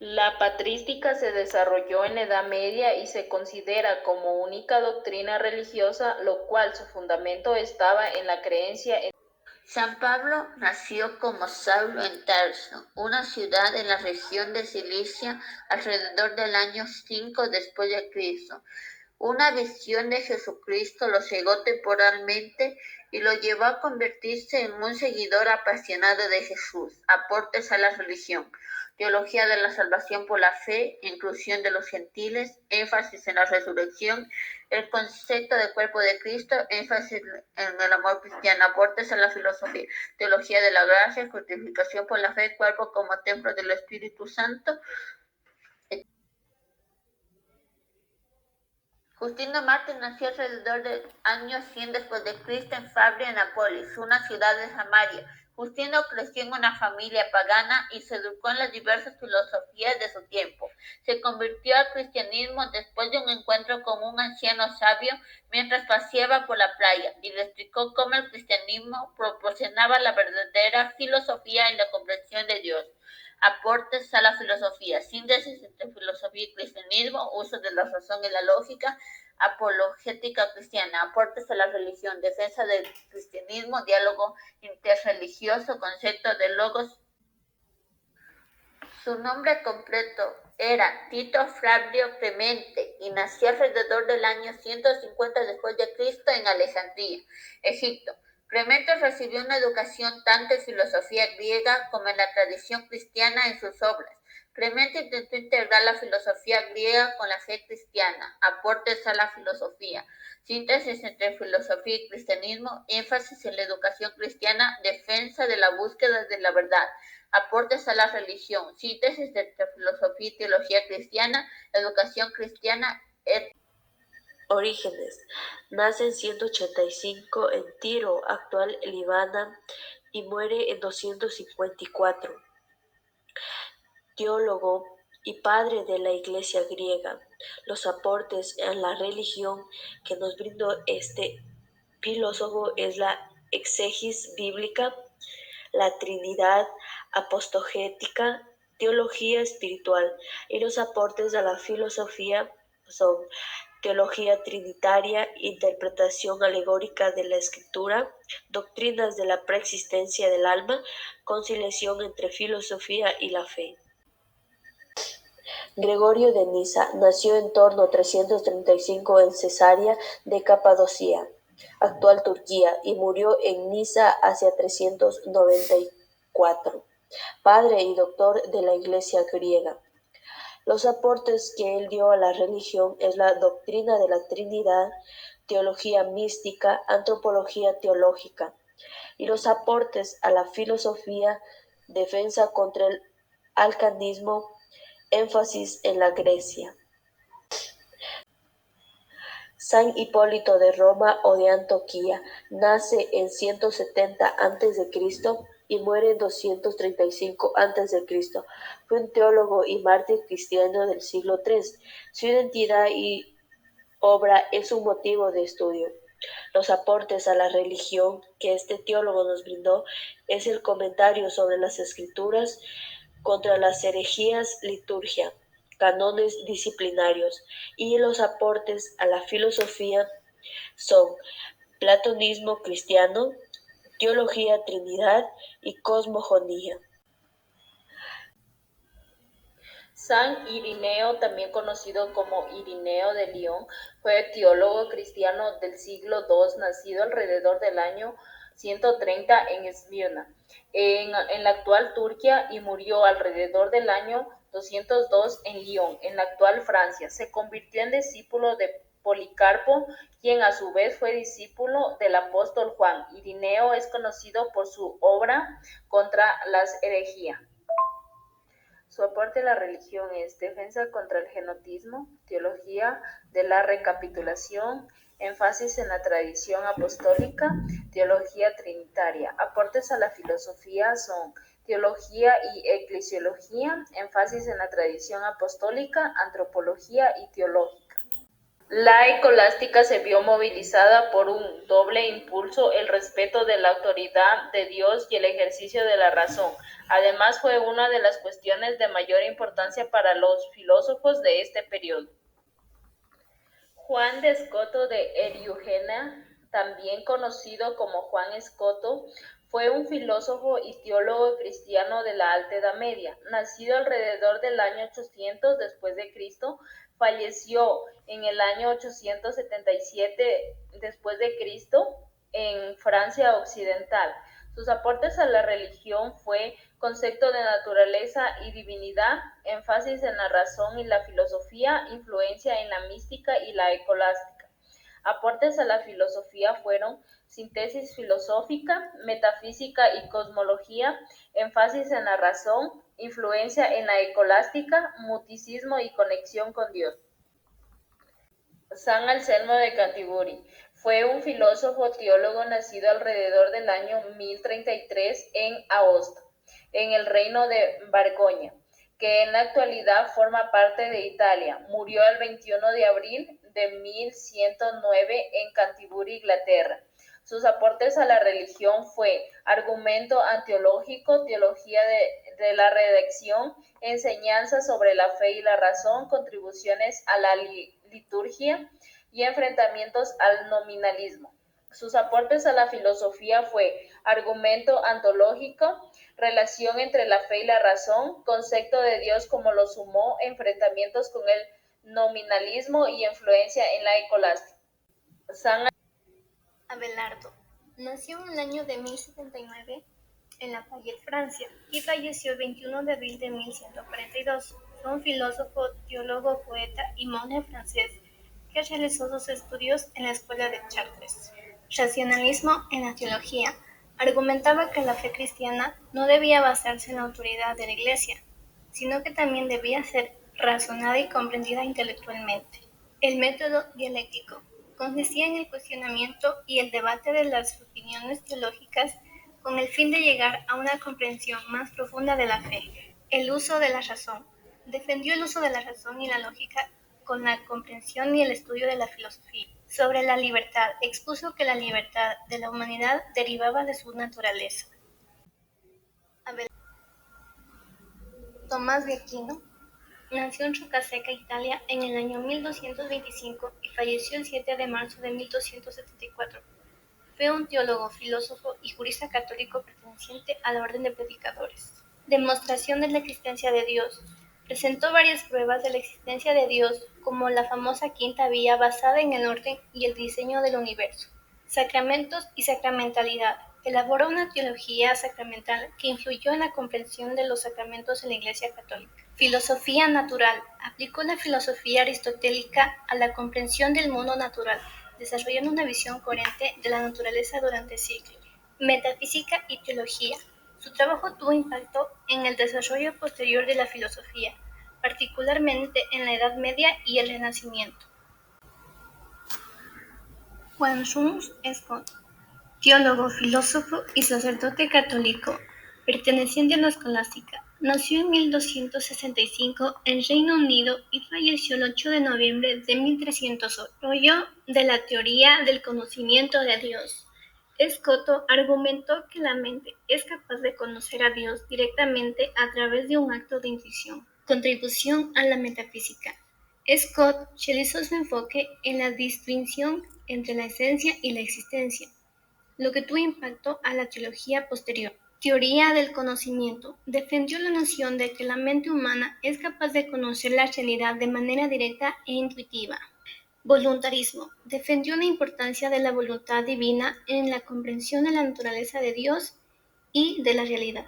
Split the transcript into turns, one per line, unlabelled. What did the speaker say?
La patrística se desarrolló en la Edad Media y se considera como única doctrina religiosa, lo cual su fundamento estaba en la creencia en
San Pablo nació como Saulo en Tarso, una ciudad en la región de Cilicia, alrededor del año 5 después de Cristo. Una visión de Jesucristo lo cegó temporalmente y lo llevó a convertirse en un seguidor apasionado de Jesús. Aportes a la religión: teología de la salvación por la fe, inclusión de los gentiles, énfasis en la resurrección, el concepto de cuerpo de Cristo, énfasis en el amor cristiano. Aportes a la filosofía: teología de la gracia, justificación por la fe, cuerpo como templo del Espíritu Santo. Justino Mártir nació alrededor del año 100 después de Cristo en Fabria, Nápoles, una ciudad de Samaria. Justino creció en una familia pagana y se educó en las diversas filosofías de su tiempo. Se convirtió al cristianismo después de un encuentro con un anciano sabio mientras paseaba por la playa, y le explicó cómo el cristianismo proporcionaba la verdadera filosofía en la comprensión de Dios. Aportes a la filosofía: síntesis entre filosofía y cristianismo, uso de la razón y la lógica, apologética cristiana. Aportes a la religión: defensa del cristianismo, diálogo interreligioso, concepto de logos. Su nombre completo era Tito Flavio Clemente y nació alrededor del año 150 después de Cristo en Alejandría, Egipto. Clemente recibió una educación tanto en filosofía griega como en la tradición cristiana en sus obras. Clemente intentó integrar la filosofía griega con la fe cristiana. Aportes a la filosofía: síntesis entre filosofía y cristianismo, énfasis en la educación cristiana, defensa de la búsqueda de la verdad. Aportes a la religión: síntesis entre filosofía y teología cristiana, educación cristiana,
Orígenes. Nace en 185 en Tiro, actual Líbano, y muere en 254. Teólogo y padre de la Iglesia griega. Los aportes en la religión que nos brindó este filósofo es la exegesis bíblica, la Trinidad apostogética, teología espiritual, y los aportes a la filosofía son teología trinitaria, interpretación alegórica de la escritura, doctrinas de la preexistencia del alma, conciliación entre filosofía y la fe. Gregorio de Nisa nació en torno a 335 en Cesarea de Capadocia, actual Turquía, y murió en Nisa hacia 394. Padre y doctor de la Iglesia griega. Los aportes que él dio a la religión es la doctrina de la Trinidad, teología mística, antropología teológica, y los aportes a la filosofía, defensa contra el alcanismo, énfasis en la Grecia. San Hipólito de Roma o de Antioquía nace en 170 a.C. y muere en 235 a.C. Fue un teólogo y mártir cristiano del siglo III. Su identidad y obra es un motivo de estudio. Los aportes a la religión que este teólogo nos brindó es el comentario sobre las escrituras, contra las herejías, liturgia, cánones disciplinarios, y los aportes a la filosofía son platonismo cristiano, teología Trinidad y cosmogonía.
San Irineo, también conocido como Irineo de León, fue teólogo cristiano del siglo II, nacido alrededor del año 130 en Esmirna, en la actual Turquía, y murió alrededor del año 202 en Lyon, en la actual Francia. Se convirtió en discípulo de Policarpo, quien a su vez fue discípulo del apóstol Juan. Irineo es conocido por su obra contra las herejías. Su aporte a la religión es defensa contra el genotismo, teología de la recapitulación, énfasis en la tradición apostólica, teología trinitaria. Aportes a la filosofía son teología y eclesiología, énfasis en la tradición apostólica, antropología y teológica. La escolástica se vio movilizada por un doble impulso: el respeto de la autoridad de Dios y el ejercicio de la razón. Además, fue una de las cuestiones de mayor importancia para los filósofos de este periodo. Juan de Escoto de Eriugena, también conocido como Juan Escoto, fue un filósofo y teólogo cristiano de la Alta Edad Media. Nacido alrededor del año 800 después de Cristo, falleció en el año 877 después de Cristo en Francia Occidental. Sus aportes a la religión fue concepto de naturaleza y divinidad, énfasis en la razón y la filosofía, influencia en la mística y la escolástica. Aportes a la filosofía fueron síntesis filosófica, metafísica y cosmología, énfasis en la razón, influencia en la escolástica, muticismo y conexión con Dios. San Anselmo de Canterbury fue un filósofo teólogo nacido alrededor del año 1033 en Aosta, en el reino de Borgoña, que en la actualidad forma parte de Italia. Murió el 21 de abril de 1109 en Canterbury, Inglaterra. Sus aportes a la religión fue argumento anteológico, teología de la redacción, enseñanzas sobre la fe y la razón, contribuciones a la liturgia y enfrentamientos al nominalismo. Sus aportes a la filosofía fue argumento antológico, relación entre la fe y la razón, concepto de Dios como lo sumó, enfrentamientos con el nominalismo y influencia en la escolástica. San
Abelardo nació en el año de 1079 en Lafayette, Francia, y falleció el 21 de abril de 1142. Fue un filósofo, teólogo, poeta y monje francés que realizó sus estudios en la escuela de Chartres. Racionalismo en la teología. Argumentaba que la fe cristiana no debía basarse en la autoridad de la Iglesia, sino que también debía ser razonada y comprendida intelectualmente. El método dialéctico consistía en el cuestionamiento y el debate de las opiniones teológicas con el fin de llegar a una comprensión más profunda de la fe. El uso de la razón. Defendió el uso de la razón y la lógica con la comprensión y el estudio de la filosofía. Sobre la libertad, expuso que la libertad de la humanidad derivaba de su naturaleza. Tomás de Aquino nació en Rocaseca, Italia, en el año 1225 y falleció el 7 de marzo de 1274. Fue un teólogo, filósofo y jurista católico perteneciente a la Orden de Predicadores. Demostración de la existencia de Dios. Presentó varias pruebas de la existencia de Dios, como la famosa quinta vía basada en el orden y el diseño del universo. Sacramentos y sacramentalidad. Elaboró una teología sacramental que influyó en la comprensión de los sacramentos en la Iglesia Católica. Filosofía natural. Aplicó la filosofía aristotélica a la comprensión del mundo natural, desarrollando una visión coherente de la naturaleza durante siglos. Metafísica y teología. Su trabajo tuvo impacto en el desarrollo posterior de la filosofía, particularmente en la Edad Media y el Renacimiento. Juan Rums Scott, teólogo, filósofo y sacerdote católico, perteneciente a la escolástica. Nació en 1265 en Reino Unido y falleció el 8 de noviembre de 1308. Rollo de la teoría del conocimiento de Dios. Escoto argumentó que la mente es capaz de conocer a Dios directamente a través de un acto de intuición. Contribución a la metafísica. Scott realizó su enfoque en la distinción entre la esencia y la existencia, lo que tuvo impacto a la teología posterior. Teoría del conocimiento. Defendió la noción de que la mente humana es capaz de conocer la realidad de manera directa e intuitiva. Voluntarismo. Defendió la importancia de la voluntad divina en la comprensión de la naturaleza de Dios y de la realidad.